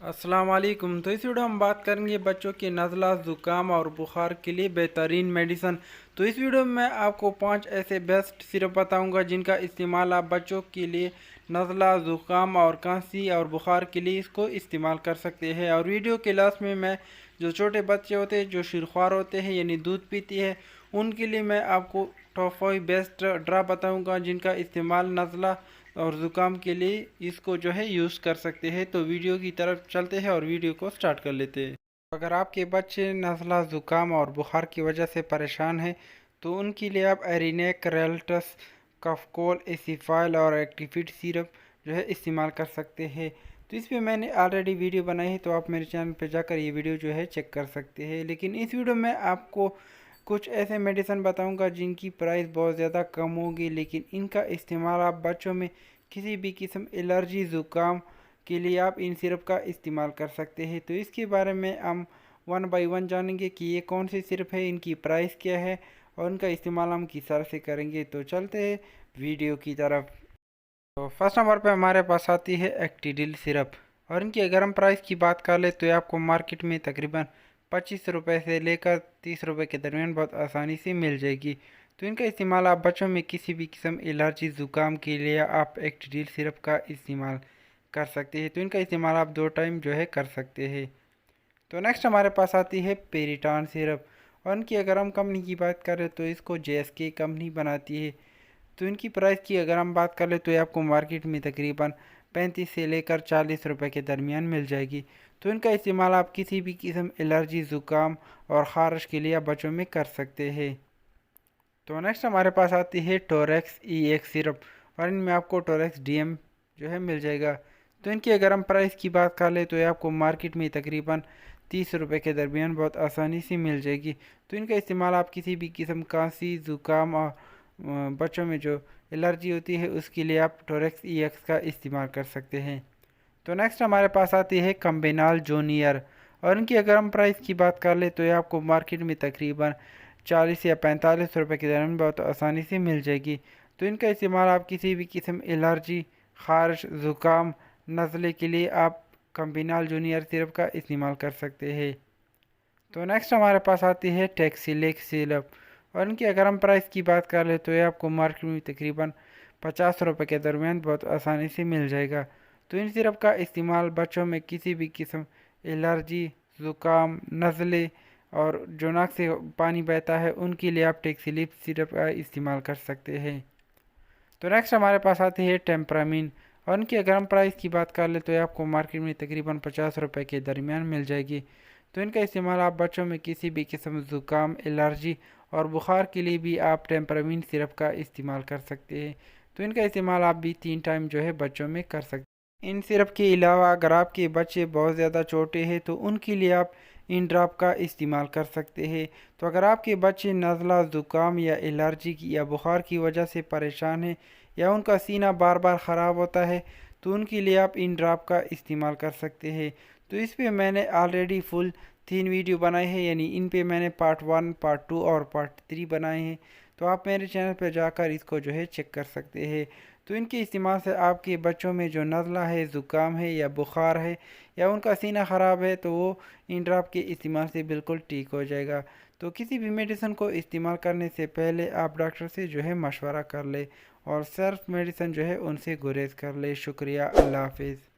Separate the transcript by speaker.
Speaker 1: अस्सलाम वालेकुम। तो इस वीडियो में हम बात करेंगे बच्चों के नज़ला ज़ुकाम और बुखार के लिए बेहतरीन मेडिसन। तो इस वीडियो में मैं आपको 5 ऐसे बेस्ट सिरप बताऊंगा जिनका इस्तेमाल आप बच्चों के लिए नज़ला ज़ुकाम और खांसी और बुखार के लिए इसको इस्तेमाल कर सकते हैं। और वीडियो के लास्ट में मैं जो छोटे बच्चे होते हैं जो शीरख्वार होते हैं यानी दूध पीती है उनके लिए मैं आपको टॉप 5 बेस्ट ड्रा बताऊँगा जिनका इस्तेमाल नज़ला और ज़ुकाम के लिए इसको जो है यूज़ कर सकते हैं। तो वीडियो की तरफ चलते हैं और वीडियो को स्टार्ट कर लेते हैं। अगर आपके बच्चे नज़ला ज़ुकाम और बुखार की वजह से परेशान हैं तो उनके लिए आप एरिनेक, रेल्टस, कफकोल, एसिफाइल और एक्टिफिड सिरप जो है इस्तेमाल कर सकते हैं। तो इस पर मैंने ऑलरेडी वीडियो बनाई है, तो आप मेरे चैनल पर जाकर ये वीडियो जो है चेक कर सकते हैं। लेकिन इस वीडियो में आपको कुछ ऐसे मेडिसिन बताऊंगा जिनकी प्राइस बहुत ज़्यादा कम होगी, लेकिन इनका इस्तेमाल आप बच्चों में किसी भी किस्म एलर्जी ज़ुकाम के लिए आप इन सिरप का इस्तेमाल कर सकते हैं। तो इसके बारे में हम वन बाय वन जानेंगे कि ये कौन सी सिरप है, इनकी प्राइस क्या है और उनका इस्तेमाल हम किस तरह से करेंगे। तो चलते हैं वीडियो की तरफ। तो फर्स्ट नंबर पे हमारे पास आती है एक्टिडिल सिरप, और इनकी अगर हम प्राइस की बात कर ले तो ये आपको मार्केट में तकरीबन 25 रुपये से लेकर 30 रुपये के दरमियान बहुत आसानी से मिल जाएगी। तो इनका इस्तेमाल आप बच्चों में किसी भी किस्म एलर्जी ज़ुकाम के लिए आप एक्टिडिल सिरप का इस्तेमाल कर सकते हैं। तो इनका इस्तेमाल आप 2 टाइम जो है कर सकते हैं। तो नेक्स्ट हमारे पास आती है पेरिटान सिरप, और इनकी अगर हम कंपनी की बात करें तो इसको JSK कंपनी बनाती है। तो इनकी प्राइस की अगर हम बात कर ले तो ये आपको मार्केट में तकरीबन 35 से लेकर 40 रुपये के दरमियान मिल जाएगी। तो इनका इस्तेमाल आप किसी भी किस्म एलर्जी ज़ुकाम और ख़ारिश के लिए आप बच्चों में कर सकते हैं। तो नेक्स्ट हमारे पास आती है टोरेक्स EX सिरप, और इनमें आपको टोरेक्स DM जो है मिल जाएगा। तो इनकी अगर हम प्राइस की बात कर ले तो ये आपको मार्केट में तकरीबन 30 रुपये के दरमियान बहुत आसानी से मिल जाएगी। तो इनका इस्तेमाल आप किसी भी किस्म खांसी ज़ुकाम और बच्चों में जो एलर्जी होती है उसके लिए आप टोरेक्स EX का इस्तेमाल कर सकते हैं। तो नेक्स्ट हमारे पास आती है कम्बिनाल जूनियर, और इनकी अगर हम प्राइस की बात कर ले तो ये आपको मार्केट में तकरीबन 40 या 45 रुपये के दरमियान बहुत आसानी से मिल जाएगी। तो इनका इस्तेमाल आप किसी भी किस्म एलर्जी, ख़ारिश, ज़ुकाम, नज़ले के लिए आप कम्बिनाल जूनियर सिरप का इस्तेमाल कर सकते हैं। तो नेक्स्ट हमारे पास आती है टेक्सिलेक्स सिरप, और इनकी अगर हम प्राइस की बात कर ले तो ये आपको मार्केट में तकरीबन 50 रुपये के दरमियान बहुत आसानी से मिल जाएगा। तो इन सिरप का इस्तेमाल बच्चों में किसी भी किस्म एलर्जी, ज़ुकाम, नज़ले और जो नाक से पानी बहता है उनके लिए आप टेक्सिलेक्स सिरप का इस्तेमाल कर सकते हैं। तो नेक्स्ट हमारे पास आती है टेम्परामिन, और इनकी अगर हम प्राइस की बात कर ले तो ये आपको मार्केट में तकरीबन 50 रुपये के दरमियान मिल जाएगी। तो इनका इस्तेमाल आप बच्चों में किसी भी किस्म ज़ुकाम, एलर्जी और बुखार के लिए भी आप टेम्परामिन सिरप का इस्तेमाल कर सकते हैं। तो इनका इस्तेमाल आप भी 3 टाइम जो है बच्चों में कर सकते हैं। इन सिरप के अलावा अगर आपके बच्चे बहुत ज़्यादा छोटे हैं तो उनके लिए आप इन ड्रॉप का इस्तेमाल कर सकते हैं। तो अगर आपके बच्चे नज़ला, ज़ुकाम या एलर्जी की या बुखार की वजह से परेशान हैं या उनका सीना बार बार ख़राब होता है तो उनके लिए आप इन ड्रॉप का इस्तेमाल कर सकते हैं। तो इस पे मैंने ऑलरेडी फुल 3 वीडियो बनाए हैं, यानी इन पे मैंने पार्ट 1, पार्ट 2 और पार्ट 3 बनाए हैं। तो आप मेरे चैनल पर जाकर इसको जो है चेक कर सकते हैं। तो इनके इस्तेमाल से आपके बच्चों में जो नज़ला है, ज़ुकाम है या बुखार है या उनका सीना ख़राब है तो वो इन ड्रॉप के इस्तेमाल से बिल्कुल ठीक हो जाएगा। तो किसी भी मेडिसिन को इस्तेमाल करने से पहले आप डॉक्टर से जो है मशवरा कर ले और सेल्फ मेडिसिन जो है उनसे गुरेज कर ले। शुक्रिया, अल्लाह हाफिज़।